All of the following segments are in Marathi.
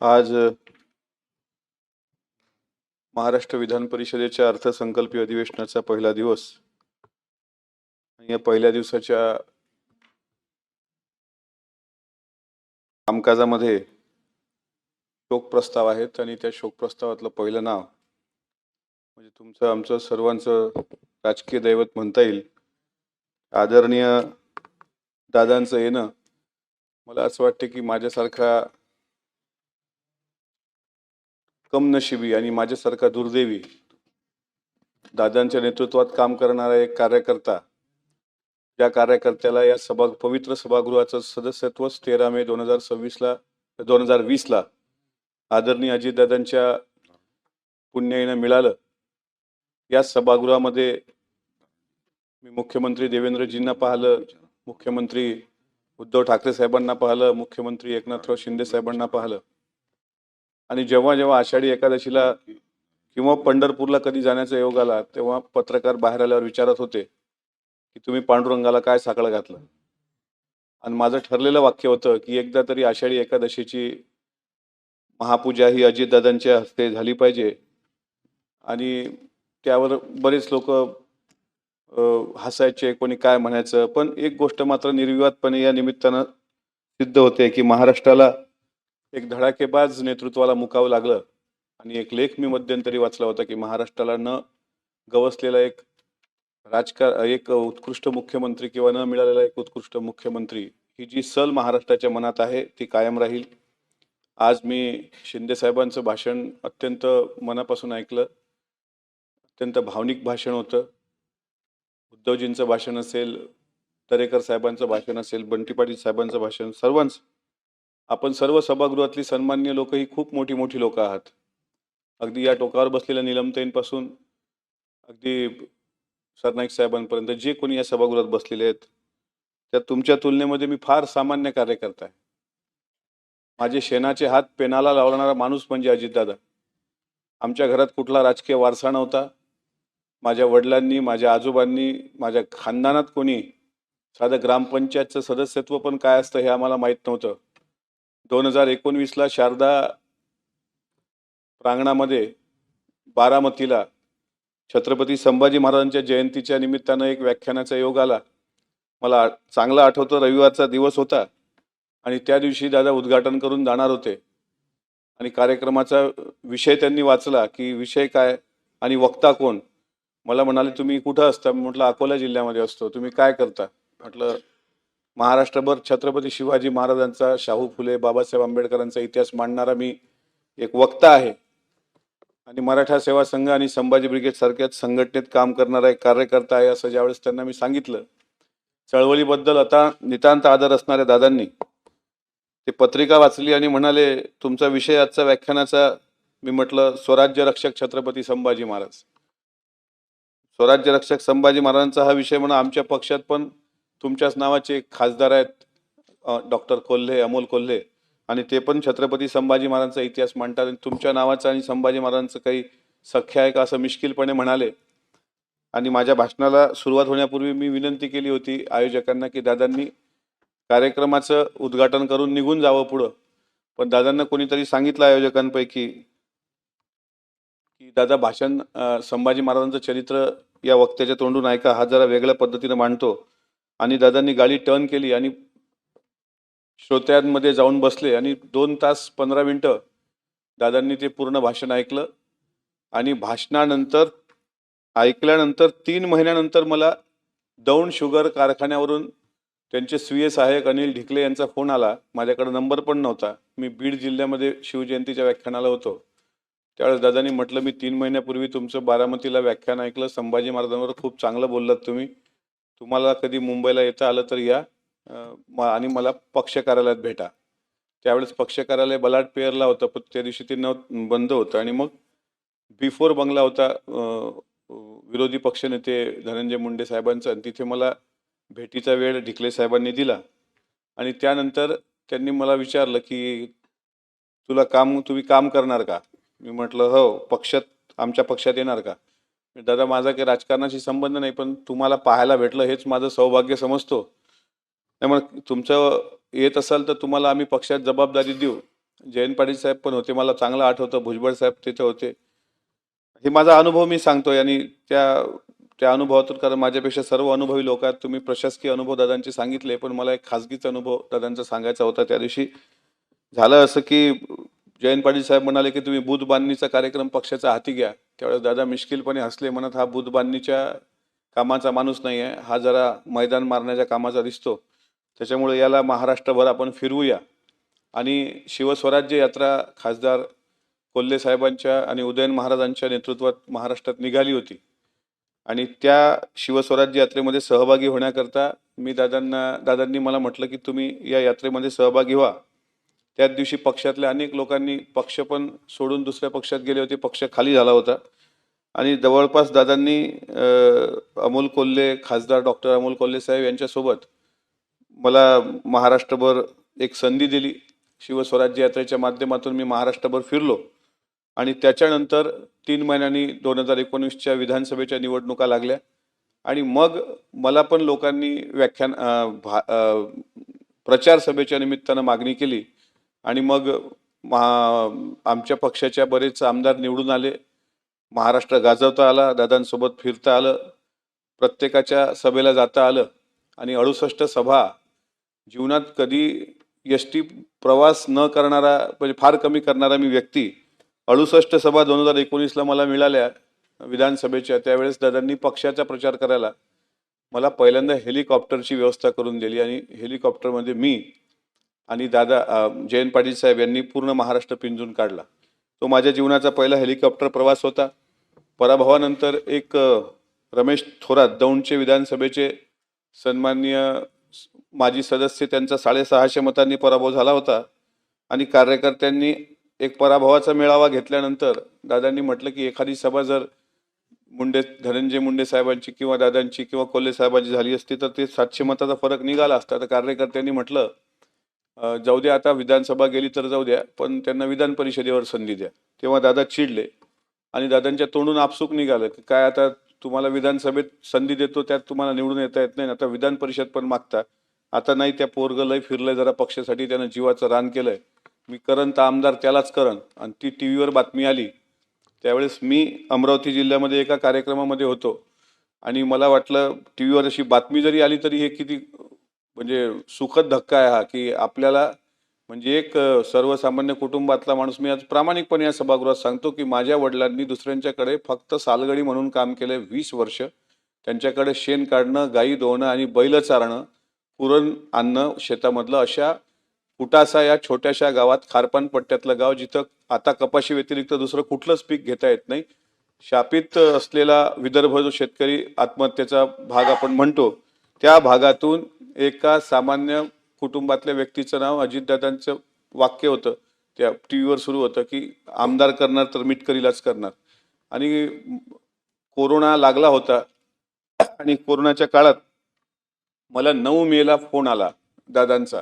आज महाराष्ट्र विधान परिषदेच्या अर्थसंकल्पीय अधिवेशनाचा पहिला दिवस. या पहिल्या दिवसाच्या कामकाजामध्ये शोक प्रस्ताव आहेत आणि त्या शोक प्रस्तावातलं पहिलं नाव म्हणजे तुमचं आमचं सर्वांचं राजकीय दैवत म्हणता येईल आदरणीय दादांचं येणं. मला असं वाटतं की माझ्यासारखा कमनशिबी आणि माझ्यासारखा दुर्दैवी दादांच्या नेतृत्वात काम करणारा एक कार्यकर्ता, या कार्यकर्त्याला या पवित्र सभागृहाचं सदस्यत्वच 13 मे 2020 ला आदरणीय अजितदादांच्या पुण्याईनं मिळालं. या सभागृहामध्ये मी मुख्यमंत्री देवेंद्रजींना पाहिलं, मुख्यमंत्री उद्धव ठाकरे साहेबांना पाहिलं, मुख्यमंत्री एकनाथराव शिंदे साहेबांना पाहिलं. आणि जेव्हा जेव्हा आषाढी एकादशीला किंवा पंढरपूरला कधी जाण्याचा योग आला तेव्हा पत्रकार बाहेर आल्यावर विचारत होते की तुम्ही पांडुरंगाला काय साकडं घातलं. आणि माझं ठरलेलं वाक्य होतं की एकदा तरी आषाढी एकादशीची महापूजा ही अजितदादांच्या हस्ते झाली पाहिजे. आणि त्यावर बरेच लोक हसायचे, कोणी काय म्हणायचं, पण एक गोष्ट मात्र निर्विवादपणे या निमित्तानं सिद्ध होते की महाराष्ट्राला एक धडाकेबाज नेतृत्वाला मुकावं लागलं. आणि एक लेख मी मध्यंतरी वाचला होता की महाराष्ट्राला न गवसलेला एक उत्कृष्ट मुख्यमंत्री किंवा न मिळालेला एक उत्कृष्ट मुख्यमंत्री, ही जी सल महाराष्ट्राच्या मनात आहे ती कायम राहील. आज मी शिंदे साहेबांचं भाषण अत्यंत मनापासून ऐकलं. अत्यंत भावनिक भाषण होतं. उद्धवजींचं भाषण असेल, दरेकर साहेबांचं भाषण असेल, बंटी पाटील साहेबांचं भाषण, सर्वांचं. आपण सर्व सभागृहातली सन्माननीय लोक ही खूप मोठी मोठी लोक आहात. अगदी या टोकावर बसलेल्या नीलमताईंपासून अगदी सरनाईक साहेबांपर्यंत जे कोणी या सभागृहात बसलेले आहेत त्या तुमच्या तुलनेमध्ये मी फार सामान्य कार्यकर्ता आहे. माझे शेणाचे हात पेनाला लावणारा माणूस म्हणजे अजितदादा. आमच्या घरात कुठला राजकीय वारसा नव्हता. माझ्या वडिलांनी, माझ्या आजोबांनी, माझ्या खानदानात कोणी साधं ग्रामपंचायतचं सदस्यत्व पण काय असतं हे आम्हाला माहीत नव्हतं. 2019 ला शारदा प्रांगणामध्ये बारामतीला छत्रपती संभाजी महाराजांच्या जयंतीच्या निमित्तानं एक व्याख्यानाचा योग आला. मला चांगलं आठवतं, रविवारचा दिवस होता आणि त्या दिवशी दादा उद्घाटन करून जाणार होते. आणि कार्यक्रमाचा विषय त्यांनी वाचला की विषय काय आणि वक्ता कोण. मला म्हणाले तुम्ही कुठं असता. म्हटलं अकोला जिल्ह्यामध्ये असतो. तुम्ही काय करता. म्हटलं महाराष्ट्रभर छत्रपती शिवाजी महाराजांचा, शाहू फुले, बाबासाहेब आंबेडकरांचा इतिहास मांडणारा मी एक वक्ता आहे आणि मराठा सेवा संघ आणि संभाजी ब्रिगेड सारख्याच संघटनेत काम करणारा एक कार्यकर्ता आहे असं ज्यावेळेस त्यांना मी सांगितलं. चळवळीबद्दल आता नितांत आदर असणाऱ्या दादांनी ते पत्रिका वाचली आणि म्हणाले तुमचा विषय आजचा व्याख्यानाचा. मी म्हटलं स्वराज्य रक्षक छत्रपती संभाजी महाराज. स्वराज्य रक्षक संभाजी महाराजांचा हा विषय म्हणून आमच्या पक्षात पण तुमच्याच नावाचे खासदार आहेत, डॉक्टर कोल्हे, अमोल कोल्हे, आणि ते पण छत्रपती संभाजी महाराजांचा इतिहास मांडतात. आणि तुमच्या नावाचं आणि संभाजी महाराजांचं काही सख्य आहे का असं मिश्किलपणे म्हणाले. आणि माझ्या भाषणाला सुरुवात होण्यापूर्वी मी विनंती केली होती आयोजकांना की दादांनी कार्यक्रमाचं उद्घाटन करून निघून जावं पुढं. पण दादांना कोणीतरी सांगितलं आयोजकांपैकी की दादा भाषण संभाजी महाराजांचं चरित्र या वक्त्याच्या तोंडून ऐका, हा जरा वेगळ्या पद्धतीनं मांडतो. आणि दादांनी गाडी टर्न केली आणि श्रोत्यांमध्ये जाऊन बसले आणि 2 तास 15 मिनिटं दादांनी ते पूर्ण भाषण ऐकलं. आणि भाषणानंतर ऐकल्यानंतर 3 महिन्यानंतर मला दौंड शुगर कारखान्यावरून त्यांचे स्वीय सहाय्यक अनिल ढिकले यांचा फोन आला. माझ्याकडे नंबर पण नव्हता. मी बीड जिल्ह्यामध्ये शिवजयंतीच्या व्याख्यानाला होतो. त्यावेळेस दादांनी म्हटलं मी 3 महिन्यापूर्वी तुमचं बारामतीला व्याख्यान ऐकलं. संभाजी महाराजांवर खूप चांगलं बोललात तुम्ही. तुम्हाला कधी मुंबईला येता आलं तर या आणि मला पक्ष कार्यालयात भेटा. त्यावेळेस पक्ष कार्यालय बलाट पेअरला होतं, पण त्या दिवशी ते बंद होतं. आणि मग बिफोर बंगला होता विरोधी पक्षनेते धनंजय मुंडे साहेबांचा. आणि तिथे मला भेटीचा वेळ ढिकले साहेबांनी दिला. आणि त्यानंतर त्यांनी मला विचारलं की तुम्ही काम करणार का. मी म्हटलं हो, आमच्या पक्षात येणार का. दादा माझा काही राजकारणाशी संबंध नाही, पण तुम्हाला पाहायला भेटलं हेच माझं सौभाग्य समजतो. त्यामुळे तुमचं येत असाल तर तुम्हाला आम्ही पक्षात जबाबदारी देऊ. जयंत पाटील साहेब पण होते, मला चांगलं आठवतं. भुजबळ साहेब तिथे होते. हे माझा अनुभव मी सांगतोय आणि त्या त्या अनुभवातून, कारण माझ्यापेक्षा सर्व अनुभवी लोक आहेत. तुम्ही प्रशासकीय अनुभव दादांचे सांगितले, पण मला एक खाजगीचा अनुभव दादांचा सांगायचा होता. त्या दिवशी झालं असं की जयंत पाटील साहेब म्हणाले की तुम्ही बूथ बांधणीचा कार्यक्रम पक्षाचा हाती घ्या. त्यावेळेस दादा मिश्किलपणे हसले, म्हणत हा बूथ बांधणीच्या कामाचा माणूस नाही आहे, हा जरा मैदान मारण्याच्या कामाचा दिसतो, त्याच्यामुळे याला महाराष्ट्रभर आपण फिरवूया. आणि शिवस्वराज्य यात्रा खासदार कोल्हे साहेबांच्या आणि उदयन महाराजांच्या नेतृत्वात महाराष्ट्रात निघाली होती. आणि त्या शिवस्वराज्य यात्रेमध्ये सहभागी होण्याकरता दादांनी मला म्हटलं की तुम्ही या यात्रेमध्ये सहभागी व्हा. त्याच दिवशी पक्षातल्या अनेक लोकांनी पक्ष पण सोडून दुसऱ्या पक्षात गेले होते. पक्ष खाली झाला होता आणि जवळपास दादांनी अमोल कोल्हे, खासदार डॉक्टर अमोल कोल्हे साहेब यांच्यासोबत मला महाराष्ट्रभर एक संधी दिली. शिवस्वराज्य यात्रेच्या माध्यमातून मी महाराष्ट्रभर फिरलो आणि त्याच्यानंतर 3 महिन्यांनी 2019च्या विधानसभेच्या निवडणुका लागल्या आणि मग मला पण लोकांनी प्रचार सभेच्या निमित्तानं मागणी केली आणि मग आमच्या पक्षाच्या बरेच आमदार निवडून आले. महाराष्ट्र गाजवता आला, दादांसोबत फिरता आलं, प्रत्येकाच्या सभेला जाता आलं आणि 68 सभा, जीवनात कधी एसटी प्रवास न करणारा, म्हणजे फार कमी करणारा मी व्यक्ती, 68 सभा 2019ला मला मिळाल्या विधानसभेच्या. त्यावेळेस दादांनी पक्षाचा प्रचार करायला मला पहिल्यांदा हेलिकॉप्टरची व्यवस्था करून दिली आणि हेलिकॉप्टरमध्ये मी आणि जयंत पाटील साहेब यांनी पूर्ण महाराष्ट्र पिंजून काढला. तो माझ्या जीवनाचा पहिला हेलिकॉप्टर प्रवास होता. पराभवानंतर एक रमेश थोरात, दौंडचे विधानसभेचे सन्माननीय माजी सदस्य, त्यांचा 650 मतांनी पराभव झाला होता आणि कार्यकर्त्यांनी एक पराभवाचा मेळावा घेतल्यानंतर दादांनी म्हटलं की एखादी सभा जर धनंजय मुंडे साहेबांची किंवा दादांची किंवा कोल्हे साहेबांची झाली असती तर ते 700 मताचा फरक निघाला असता. तर कार्यकर्त्यांनी म्हटलं जाऊ द्या, आता विधानसभा गेली तर जाऊ द्या, पण त्यांना विधान परिषदेवर संधी द्या. तेव्हा दादा चिडले आणि दादांच्या तोंडून आपसुक निघालं की काय आता तुम्हाला विधानसभेत संधी देतो, त्यात तुम्हाला निवडून येता येत नाही, आता विधान परिषद पण मागता. आता नाही, त्या पोरग लय फिरलंय जरा पक्षासाठी, त्यानं जीवाचं रान केलंय, मी करन तर आमदार त्यालाच करन. आणि ती टीव्हीवर बातमी आली. त्यावेळेस मी अमरावती जिल्ह्यामध्ये एका कार्यक्रमामध्ये होतो आणि मला वाटलं टीव्हीवर अशी बातमी जरी आली तरी हे किती म्हणजे सुखद धक्का आहे हा, की आपल्याला म्हणजे एक सर्वसामान्य कुटुंबातला माणूस, मी आज प्रामाणिकपणे या सभागृहात सांगतो की माझ्या वडिलांनी दुसऱ्यांच्याकडे फक्त सालगडी म्हणून काम केलंय 20 वर्ष. त्यांच्याकडे शेण काढणं, गाई धुवणं आणि बैल चारणं, पुरण आणणं शेतामधलं, अशा कुटासा या छोट्याशा गावात, खारपान पट्ट्यातलं गाव, जिथं आता कपाशी व्यतिरिक्त दुसरं कुठलंच पीक घेता येत नाही, शापित असलेला विदर्भ, जो शेतकरी आत्महत्येचा भाग आपण म्हणतो, त्या भागातून एका सामान्य कुटुंबातल्या व्यक्तीचं नाव, अजितदादांचं वाक्य होतं, त्या टीव्हीवर सुरू होतं की आमदार करणार तर मिटकरीलाच करणार. आणि कोरोना लागला होता आणि कोरोनाच्या काळात मला 9 मेला फोन आला दादांचा.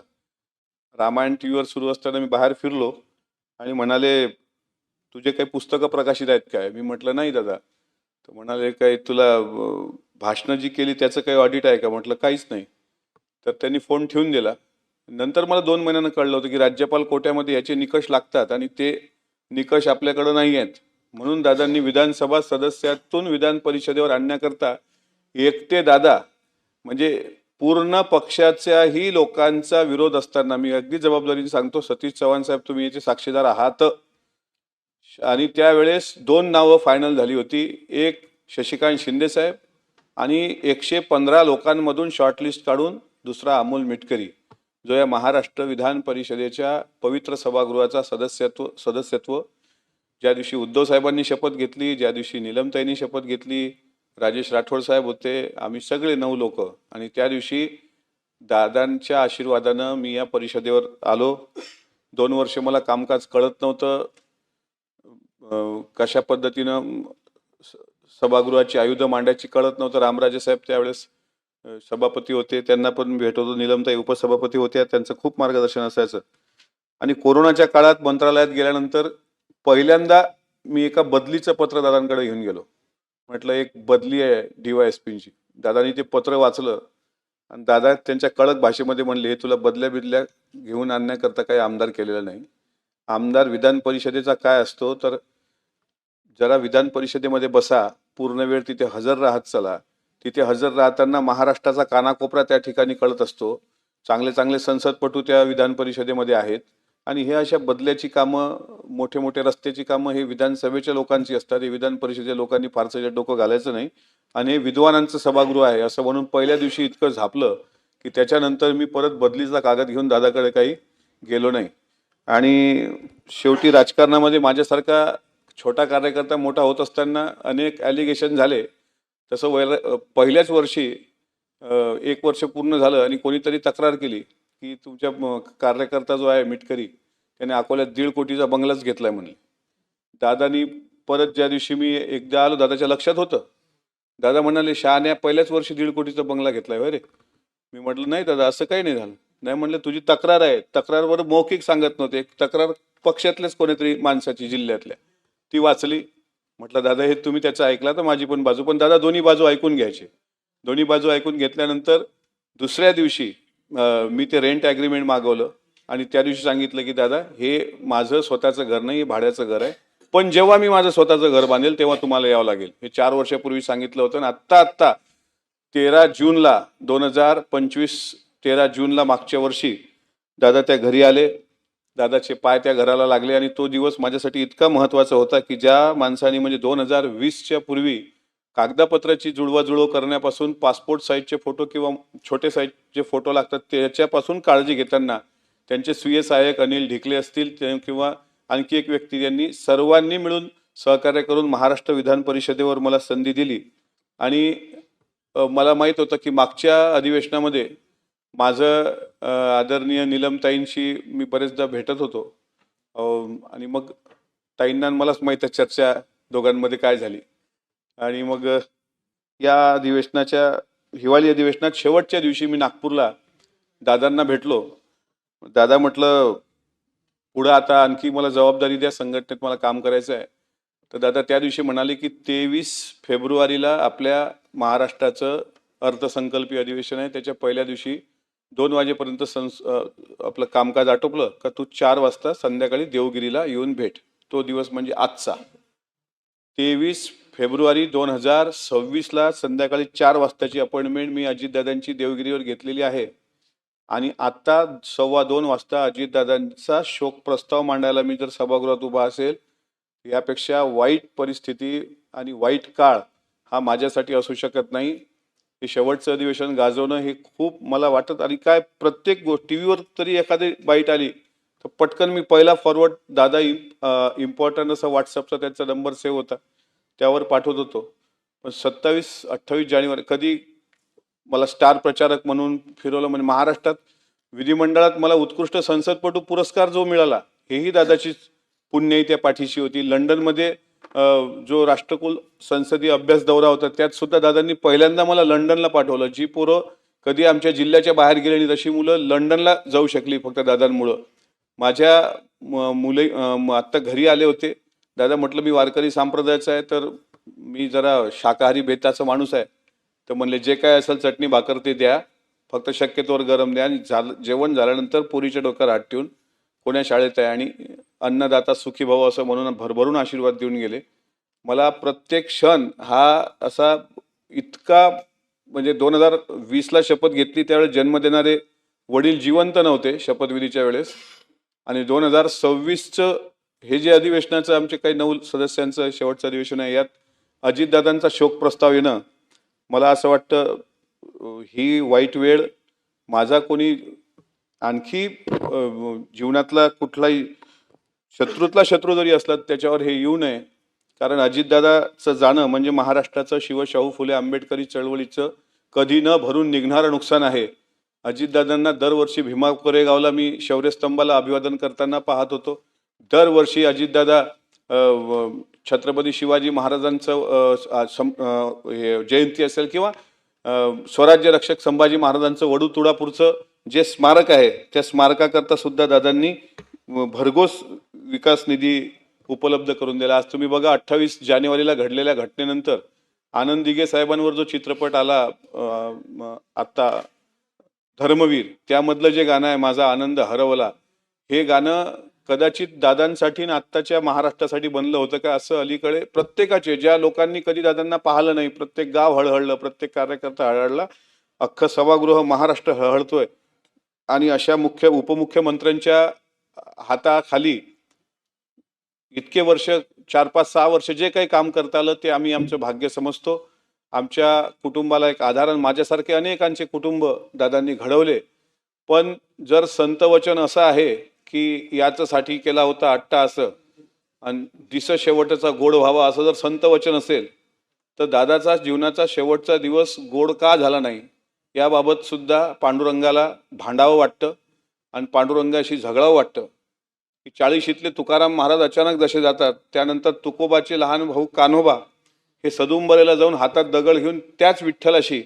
रामायण टीव्हीवर सुरू असताना मी बाहेर फिरलो आणि म्हणाले तुझे काही पुस्तकं प्रकाशित आहेत काय? मी म्हटलं नाही दादा. तर म्हणाले काय तुला भाषणं जी केली त्याचं काही ऑडिट आहे का? म्हटलं काहीच नाही. तर त्यांनी फोन ठेवून दिला. नंतर मला 2 महिन्यानं कळलं होतं की राज्यपाल कोट्यामध्ये याचे निकष लागतात आणि ते निकष आपल्याकडे नाही आहेत. म्हणून दादांनी विधानसभा सदस्यातून विधान परिषदेवर आणण्याकरता एकटे दादा, म्हणजे पूर्ण पक्षाच्याही लोकांचा विरोध असताना, मी अगदी जबाबदारीने सांगतो, सतीश चव्हाण साहेब तुम्ही याचे साक्षीदार आहात, आणि त्यावेळेस 2 नावं फायनल झाली होती. एक शशिकांत शिंदे साहेब आणि 115 लोकांमधून शॉर्टलिस्ट काढून दुसरा अमोल मिटकरी, जो या महाराष्ट्र विधान परिषदेच्या पवित्र सभागृहाचा सदस्यत्व ज्या दिवशी उद्धव साहेबांनी शपथ घेतली, ज्या दिवशी नीलमताईंनी शपथ घेतली, राजेश राठोड साहेब होते, आम्ही सगळे 9 लोक, आणि त्या दिवशी दादांच्या आशीर्वादानं मी या परिषदेवर आलो. 2 वर्ष मला कामकाज कळत नव्हतं, कशा पद्धतीनं सभागृहाची आयुध मांडायची कळत नव्हतं. रामराजे साहेब त्यावेळेस सभापती होते, त्यांना पण भेट होतो. नीलमताई उपसभापती होत्या, त्यांचं खूप मार्गदर्शन असायचं. आणि कोरोनाच्या काळात मंत्रालयात गेल्यानंतर पहिल्यांदा मी एका बदलीचं पत्र दादांकडे घेऊन गेलो. म्हटलं एक बदली आहे DYSPची. दादांनी ते पत्र वाचलं आणि दादा त्यांच्या कडक भाषेमध्ये म्हणले, हे तुला बदल्या घेऊन आणण्याकरता काही आमदार केलेलं नाही, आमदार विधान परिषदेचा काय असतो, तर जरा विधान परिषदेमध्ये बसा, पूर्ण वेळ तिथे हजर राहत चला. तिथे हजर राहताना महाराष्ट्राचा कानाकोपरा त्या ठिकाणी कळत असतो. चांगले चांगले संसदपटू त्या विधान परिषदेमध्ये आहेत आणि हे अशा बदल्याची कामं, मोठे मोठे रस्त्याची कामं हे विधानसभेच्या लोकांची असतात. हे विधान परिषदेच्या लोकांनी फारसं याच्यात डोकं घालायचं नाही. आणि हे विद्वानांचं सभागृह आहे असं म्हणून पहिल्या दिवशी इतकं झापलं की त्याच्यानंतर मी परत बदलीचा कागद घेऊन दादाकडे काही गेलो नाही. आणि शेवटी राजकारणामध्ये माझ्यासारखा छोटा कार्यकर्ता मोठा होत असताना अनेक ॲलिगेशन झाले. तसं पहिल्याच वर्षी 1 वर्ष पूर्ण झालं आणि कोणीतरी तक्रार केली की तुमच्या कार्यकर्ता जो आहे मिटकरी त्याने अकोल्यात 1.5 कोटीचा बंगलाच घेतलाय म्हणे. दादानी परत ज्या दिवशी मी एकदा आलो, दादाच्या लक्षात होतं. दादा म्हणाले, शहाण्या पहिल्याच वर्षी 1.5 कोटीचा बंगला घेतलाय होय रे. मी म्हटलं नाही दादा, असं काही नाही झालं. नाही म्हणलं, तुझी तक्रार आहे. तक्रारवर मौखिक सांगत नव्हते. तक्रार पक्षातल्याच कोणीतरी माणसाची, जिल्ह्यातल्या, ती वाचली. म्हटलं दादा, हे तुम्ही त्याचं ऐकला तर माझी पण बाजू. पण दादा दोन्ही बाजू ऐकून घ्यायचे. दोन्ही बाजू ऐकून घेतल्यानंतर दुसऱ्या दिवशी मी ते रेंट ॲग्रीमेंट मागवलं आणि त्या दिवशी सांगितलं की दादा, हे माझं स्वतःचं घर नाही, हे भाड्याचं घर आहे. पण जेव्हा मी माझं स्वतःचं घर बांधेल तेव्हा तुम्हाला यावं लागेल. हे 4 वर्षापूर्वी सांगितलं होतं आणि आत्ता 13 जूनला 2025 13 जूनला मागच्या वर्षी दादा त्या घरी आले. दादाचे पाय त्या घराला लागले आणि तो दिवस माझ्यासाठी इतका महत्त्वाचा होता की ज्या माणसाने म्हणजे 2020च्या पूर्वी कागदपत्राची जुळवाजुळव करण्यापासून पासपोर्ट साईजचे फोटो किंवा छोटे साईजचे फोटो लागतात त्याच्यापासून काळजी घेताना त्यांचे स्वीय सहाय्यक अनिल ढिकले असतील किंवा आणखी एक व्यक्ती, यांनी सर्वांनी मिळून सहकार्य करून महाराष्ट्र विधान परिषदेवर मला संधी दिली. आणि मला माहीत होतं की मागच्या अधिवेशनामध्ये माझं आदरणीय नीलमताईंशी मी बरेचदा भेटत होतो आणि मग ताईंना मलाच माहीत आहे चर्चा दोघांमध्ये काय झाली. आणि मग या अधिवेशनाच्या हिवाळी अधिवेशनात शेवटच्या दिवशी मी नागपूरला दादांना भेटलो. दादा म्हटलं, पुढं आता आणखी मला जबाबदारी द्या, संघटनेत मला काम करायचं आहे. तर दादा त्या दिवशी म्हणाले की 23 फेब्रुवारीला आपल्या महाराष्ट्राचं अर्थसंकल्पीय अधिवेशन आहे. त्याच्या पहिल्या दिवशी 2 वाजेपर्यंत आपलं कामकाज आटोपलं का तू 4 वाजता संध्याकाळी देवगिरीला येऊन भेट. तो दिवस म्हणजे आजचा 23 फेब्रुवारी 2026ला संध्याकाळी 4 वाजताची अपॉइंटमेंट मी अजितदादांची देवगिरीवर घेतलेली आहे. आणि आता 2:15 वाजता अजितदादांचा शोक प्रस्ताव मांडायला मी जर सभागृहात उभा असेल, यापेक्षा वाईट परिस्थिती आणि वाईट काळ हा माझ्यासाठी असू शकत नाही. हे शेवटचं अधिवेशन गाजवणं हे खूप मला वाटत. आणि काय, प्रत्येक गोष्ट टीव्हीवर तरी एखादी बाईट आली तर पटकन मी पहिला फॉरवर्ड दादा इम्पॉर्टंट असं व्हॉट्सअपचा त्यांचा नंबर सेव्ह होता त्यावर पाठवत होतो. पण 27-28 जानेवारी कधी मला स्टार प्रचारक म्हणून फिरवलं. म्हणजे महाराष्ट्रात विधिमंडळात मला उत्कृष्ट संसदपटू पुरस्कार जो मिळाला, हेही दादाची पुण्य त्या पाठीशी होती. लंडनमध्ये जो राष्ट्रकुल संसदीय अभ्यास दौरा होता त्यात सुद्धा दादांनी पहिल्यांदा मला लंडनला पाठवलं. जी पोरं कधी आमच्या जिल्ह्याच्या बाहेर गेलेली तशी मुलं लंडनला जाऊ शकली फक्त दादांमुळं. माझ्या मुले आत्ता घरी आले होते. दादा म्हटलं, मी वारकरी संप्रदायाचा आहे तर मी जरा शाकाहारी बेताचा माणूस आहे. तर म्हणले, जे काय असेल चटणी भाकर ते द्या, फक्त शक्यतोवर गरम द्या. आणि जेवण झाल्यानंतर पोरीच्या डोक्यावर हात ठेवून कोण्या शाळेत आहे आणि अन्नदाता सुखी भाऊ असं म्हणून भरभरून आशीर्वाद देऊन गेले. मला प्रत्येक क्षण हा असा इतका, म्हणजे 2020ला शपथ घेतली त्यावेळेस जन्म देणारे वडील जिवंत नव्हते शपथविधीच्या वेळेस. आणि 2026चं हे जे अधिवेशनाचं आमचे काही 9 सदस्यांचं शेवटचं अधिवेशन आहे, यात अजितदादांचा शोक प्रस्ताव येणं, मला असं वाटतं ही वाईट वेळ माझा कोणी आणखी जीवनातला कुठलाही शत्रूतला शत्रू जरी असला त्याच्यावर हे येऊ नये. कारण अजितदादाचं जाणं म्हणजे महाराष्ट्राचं शिवशाहू फुले आंबेडकरी चळवळीचं कधी न भरून निघणारं नुकसान आहे. अजितदादांना दरवर्षी भीमा कोरेगावला मी शौर्यस्तंभाला अभिवादन करताना पाहत होतो. दरवर्षी अजितदादा छत्रपती शिवाजी महाराजांचं जयंती असेल किंवा स्वराज्य रक्षक संभाजी महाराजांचं वडू तुळापूरचं जे स्मारक आहे त्या स्मारकाकरता सुद्धा दादांनी भरघोस विकास निधी उपलब्ध करून दिला. आज तुम्ही बघा, 28 जानेवारीला घडलेल्या घटनेनंतर आनंद दिघे साहेबांवर जो चित्रपट आला आत्ता धर्मवीर, त्यामधलं जे गाणं आहे माझा आनंद हरवला, हे गाणं कदाचित दादांसाठी आणि आत्ताच्या महाराष्ट्रासाठी बनलं होतं का असं अलीकडे प्रत्येकाचे, ज्या लोकांनी कधी दादांना पाहिलं नाही, प्रत्येक गाव हळहळलं, प्रत्येक कार्यकर्ता हळहळला, अख्खं सभागृह महाराष्ट्र हळहळतोय. आणि अशा उपमुख्यमंत्र्यांच्या हाताखाली इतके वर्ष, 4-5-6 वर्ष जे काही काम करता आलं ते आम्ही आमचं भाग्य समजतो. आमच्या कुटुंबाला एक आधार, माझ्यासारखे अनेकांचे कुटुंब दादांनी घडवले. पण जर संत वचन असं आहे की याच्यासाठी केला होता अट्टा असं आणि दिस शेवटचा गोड व्हावा, असं जर संत वचन असेल तर दादाचा जीवनाचा शेवटचा दिवस गोड का झाला नाही याबाबत सुद्धा पांडुरंगाला भांडावं वाटतं आणि पांडुरंगाशी झगडावं वाटतं. 40शीतले तुकाराम महाराज अचानक जसे जातात, त्यानंतर तुकोबाचे लहान भाऊ कान्होबा हे सदुंबरेला जाऊन हातात दगड घेऊन त्याच विठ्ठलाशी,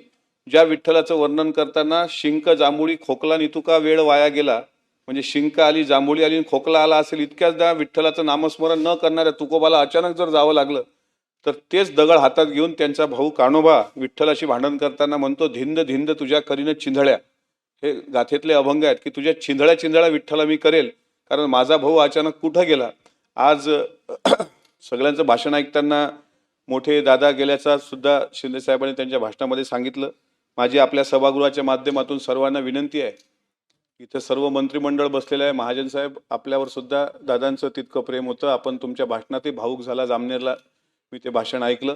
ज्या विठ्ठलाचं वर्णन करताना शिंक जांभुळी खोकला नितुका वेळ वाया गेला, म्हणजे शिंक आली, जांभुळी आली, खोकला आला असेल, इतक्याचदा विठ्ठलाचं नामस्मरण न करणाऱ्या तुकोबाला अचानक जर जावं लागलं तर तेच दगड हातात घेऊन त्यांचा भाऊ कान्होबा विठ्ठलाशी भांडण करताना म्हणतो, धिंद धिंद तुझ्या करीनं चिंधळ्या. हे गाथेतले अभंग आहेत की तुझ्या चिंधळ्या चिंधळ्या विठ्ठला मी करेल, कारण माझा भाऊ अचानक कुठं गेला. आज सगळ्यांचं भाषण ऐकताना मोठे दादा गेल्याचा सुद्धा शिंदे साहेबांनी त्यांच्या भाषणामध्ये सांगितलं. माझी आपल्या सभागृहाच्या माध्यमातून सर्वांना विनंती आहे, इथं सर्व मंत्रिमंडळ बसलेलं आहे, महाजन साहेब आपल्यावर सुद्धा दादांचं तितकं प्रेम होतं. आपण तुमच्या भाषणातही भाऊक झाला. जामनेरला मी ते भाषण ऐकलं.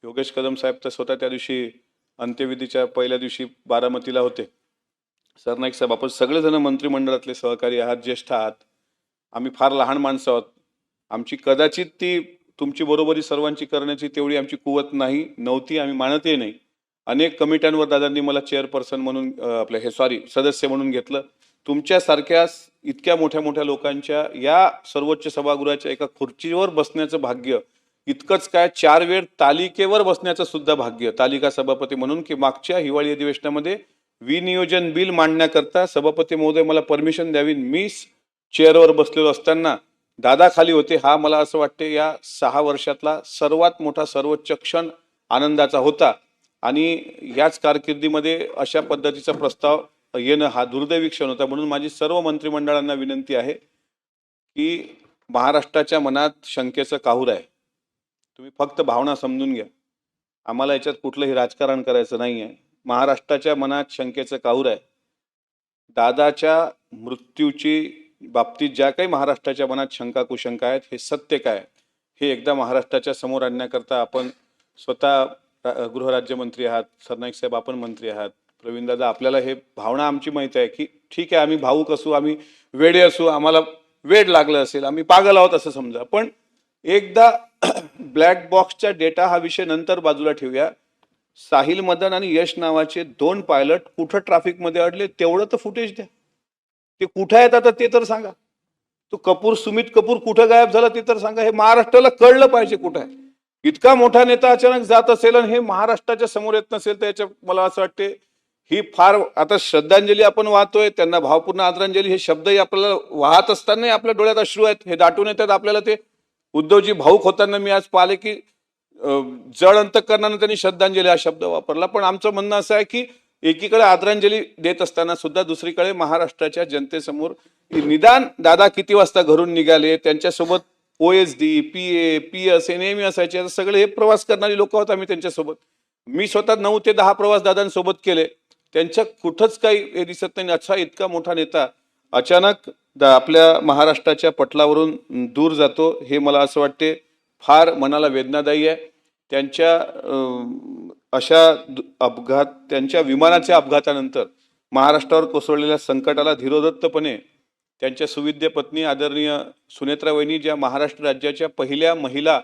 योगेश कदम साहेब तर स्वतः त्या दिवशी अंत्यविधीच्या पहिल्या दिवशी बारामतीला होते. सरनाईक साहेब, आपण सगळेजण मंत्रिमंडळातले सहकारी आहात, ज्येष्ठ आहात, आम्ही फार लहान माणसं आहोत. आमची कदाचित ती तुमची बरोबरी सर्वांची करण्याची तेवढी आमची कुवत नव्हती, आम्ही मानतही नाही. अनेक कमिट्यांवर दादांनी मला चेअरपर्सन म्हणून सदस्य म्हणून घेतलं. तुमच्यासारख्या इतक्या मोठ्या मोठ्या लोकांच्या या सर्वोच्च सभागृहाच्या एका खुर्चीवर बसण्याचं भाग्य, इतकंच काय 4 वेळ तालिकेवर बसण्याचं सुद्धा भाग्य, तालिका सभापती म्हणून, की मागच्या हिवाळी अधिवेशनामध्ये विनियोजन बिल मांडण्याकरता सभापती महोदय मला परमिशन द्यावी, मी चेअरवर बसलेलो असताना दादा खाली होते. हा मला असं वाटते या 6 वर्षातला सर्वात मोठा सर्वोच्च क्षण आनंदाचा होता. आणि याच कारकिर्दीमध्ये अशा पद्धतीचा प्रस्ताव येणं हा दुर्दैवी क्षण होता. म्हणून माझी सर्व मंत्रिमंडळांना विनंती आहे की महाराष्ट्राच्या मनात शंकेचं काहूर आहे, तुम्ही फक्त भावना समजून घ्या. आम्हाला याच्यात कुठलंही राजकारण करायचं नाही आहे. महाराष्ट्राच्या मनात शंकेचं काहूर आहे. दादाच्या मृत्यूची बाबतीत ज्या काही महाराष्ट्राच्या मनात शंका कुशंका आहेत, हे सत्य काय हे एकदा महाराष्ट्राच्या समोर आणण्याकरता आपण स्वतः गृहराज्यमंत्री आहात, सरनाईक साहेब आपण मंत्री आहात, प्रवीण दादा आपल्याला हे भावना आमची माहिती आहे की ठीक आहे, आम्ही भावूक असू, आम्ही वेडे असू, आम्हाला वेड लागलं असेल, आम्ही पागल आहोत असं समजा, पण एकदा ब्लॅक बॉक्सचा डेटा हा विषय नंतर बाजूला ठेवूया. साहिल मदन आणि यश नावाचे 2 पायलट कुठं ट्रॅफिकमध्ये अडले तेवढं तर फुटेज द्या. ते कुठं आहेत आता ते तर सांगा. तो सुमित कपूर कुठं गायब झाला ते तर सांगा. हे महाराष्ट्राला कळलं पाहिजे कुठं आहे. इतका मोठा नेता अचानक जात असेल आणि हे महाराष्ट्राच्या समोर येत नसेल तर याच्या मला असं वाटते ही फार, आता श्रद्धांजली आपण वाहतोय, त्यांना भावपूर्ण आदरांजली हे शब्दही आपल्याला वाहत असताना आपल्या डोळ्यात अश्रू आहेत, हे दाटून येतात आपल्याला. ते उद्धवजी भाऊक होताना मी आज पाहिले की जड अंतःकरणाने त्यांनी श्रद्धांजली हा शब्द वापरला. पण आमचं म्हणणं असं आहे की एकीकडे आदरांजली देत असताना सुद्धा दुसरीकडे महाराष्ट्राच्या जनतेसमोर निदान दादा किती वाजता घरून निघाले, त्यांच्यासोबत OSD, PA, PS हे नेहमी असायचे. सगळे हे प्रवास करणारी लोक होत. आम्ही त्यांच्यासोबत, मी स्वतः 9 ते 10 प्रवास दादांसोबत केले. त्यांच्या कुठंच काही हे दिसत नाही. अच्छा इतका मोठा नेता अचानक आपल्या महाराष्ट्राच्या पटलावरून दूर जातो, हे मला असं वाटते फार मनाला वेदनादायी आहे. त्यांच्या अशा अपघात, त्यांच्या विमानाच्या अपघातानंतर महाराष्ट्रावर कोसळलेल्या संकटाला धीरोदत्तपणे त्यांच्या सुविद्य पत्नी आदरणीय सुनेत्रा वहिनी, ज्या महाराष्ट्र राज्याच्या पहिल्या महिला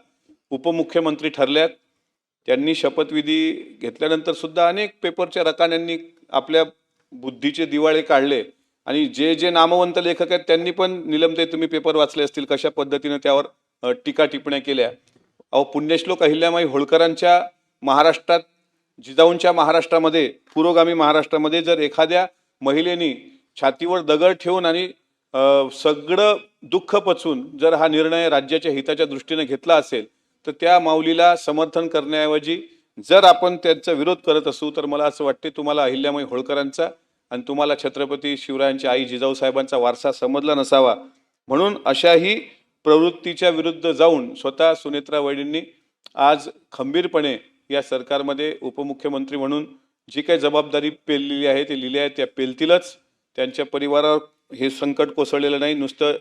उपमुख्यमंत्री ठरल्यात, त्यांनी शपथविधी घेतल्यानंतर सुद्धा अनेक पेपरच्या रकान्यांनी आपल्या बुद्धीचे दिवाळे काढले. आणि जे जे नामवंत लेखक आहेत त्यांनी पण, निलमते तुम्ही पेपर वाचले असतील कशा पद्धतीने त्यावर टीका टिप्पण्या केल्या. पुण्यश्लोक अहिल्यामाई होळकरांच्या महाराष्ट्रात, जिजाऊंच्या महाराष्ट्रामध्ये, पुरोगामी महाराष्ट्रामध्ये जर एखाद्या महिलेनी छातीवर दगड ठेवून आणि सगळं दुःख पचवून जर हा निर्णय राज्याच्या हिताच्या दृष्टीने घेतला असेल तर त्या माऊलीला समर्थन करण्याऐवजी जर आपण त्यांचा विरोध करत असू तर मला असं वाटते तुम्हाला अहिल्यामाई होळकरांचा आणि तुम्हाला छत्रपती शिवरायांच्या आई जिजाऊ साहेबांचा वारसा समजला नसावा. म्हणून अशाही प्रवृत्तीच्या विरुद्ध जाऊन स्वतः सुनेत्रा वहिनींनी आज खंबीरपणे या सरकारमध्ये उपमुख्यमंत्री म्हणून जी काही जबाबदारी पेललेली आहे ते लिहिली आहे त्या पेलतीलच. त्यांच्या परिवारावर हे संकट कोसळलेलं नाही, नुसतं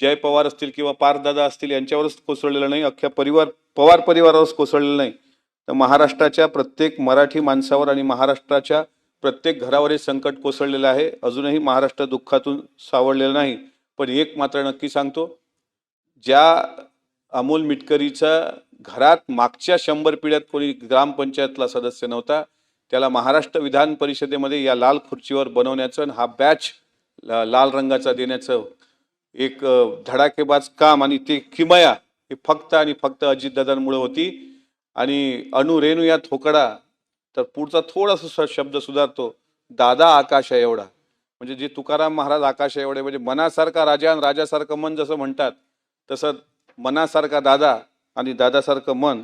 जय पवार असतील किंवा पारदादा असतील यांच्यावरच कोसळलेलं नाही, अख्ख्या पवार परिवारावरच कोसळलेलं नाही, तर महाराष्ट्राच्या प्रत्येक मराठी माणसावर आणि महाराष्ट्राच्या प्रत्येक घरावर हे संकट कोसळलेलं आहे. अजूनही महाराष्ट्र दुःखातून सावरलेलं नाही. पण एक मात्र नक्की सांगतो, ज्या अमोल मिटकरीच्या घरात मागच्या 100 पिढ्यात कोणी ग्रामपंचायतला सदस्य नव्हता, त्याला महाराष्ट्र विधान परिषदेमध्ये या लाल खुर्चीवर बनवण्याचं आणि हा बॅच लाल रंगाचा देण्याचं एक धडाकेबाज काम आणि ते किमया हे फक्त आणि फक्त अजितदादांमुळे होती. आणि रेणू या थोकडा तर पुढचा थोडासा शब्द सुधारतो, दादा आकाश आहे एवढा. म्हणजे जे तुकाराम महाराज आकाश आहे एवढे, म्हणजे मनासारखा राजा आणि राजासारखं मन जसं म्हणतात तसं मनासारखा दादा आणि दादासारखं मन.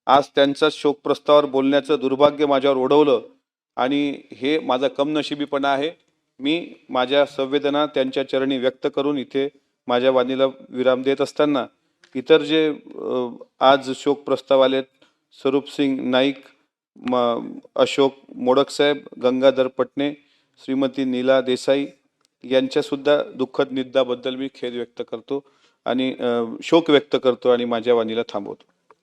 आज त्यांचा शोक प्रस्तावावर बोलण्याचं दुर्भाग्य माझ्यावर ओढवलं आणि हे माझा कमनशिबीपणा आहे. मी माझ्या संवेदना त्यांच्या चरणी व्यक्त करून इथे माझ्या वाणीला विराम देत असताना इतर जे आज शोक प्रस्ताव आलेत, स्वरूप सिंग नाईक, अशोक मोडकसाहेब, गंगाधर पटणे, श्रीमती नीला देसाई यांच्यासुद्धा दुःखद निद्राबद्दल मी खेद व्यक्त करतो आणि शोक व्यक्त करतो आणि माझ्या वाणीला थांबवतो.